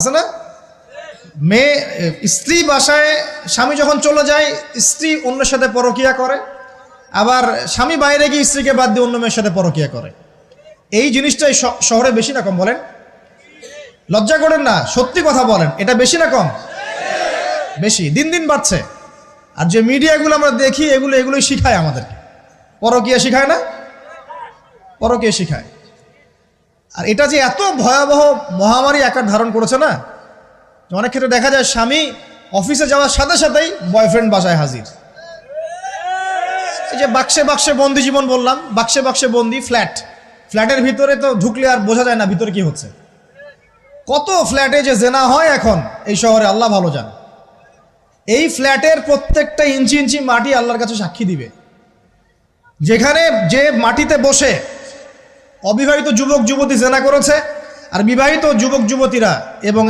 আছে না? মেয়ে স্ত্রী বাসায় স্বামী যখন চলে যায় স্ত্রী অন্যের সাথে পরকিয়া করে, আবার স্বামী বাইরে গিয়ে স্ত্রীকে বাদ দিয়ে অন্য মেয়ের সাথে পরকিয়া করে। এই জিনিসটাই শহরে বেশি না কম বলেন? লজ্জা করেন না, সত্যি কথা বলেন, এটা বেশি না কম? বেশি, দিন দিন বাড়ছে। আর যে মিডিয়াগুলো আমরা দেখি এগুলোই শিখায় আমাদেরকে, পরকিয়া শিখায় না? পরকিয়া শিখায়। আর এটা যে এত ভয়াবহ মহামারী আকার ধারণ করেছে না, অনেক ক্ষেত্রে দেখা যায় স্বামী অফিসে যাওয়ার সাথে সাথেই বয়ফ্রেন্ড বাসায় হাজির। এই যে বাক্সে বাক্সে বন্দি জীবন বললাম, বাক্সে বাক্সে বন্দি ফ্ল্যাটের ভিতরে তো ঢুকলে আর বোঝা যায় না ভিতরে কি হচ্ছে। কত ফ্ল্যাটে যে জেনা হয় এখন এই শহরে আল্লাহ ভালো জান। এই ফ্ল্যাটের প্রত্যেকটা ইঞ্চি ইঞ্চি মাটি আল্লাহর কাছে সাক্ষী দিবে। যেখানে যে মাটিতে বসে অবিবাহিত যুবক যুবতী জেনা করেছে আর বিবাহিত যুবক যুবতীরা এবং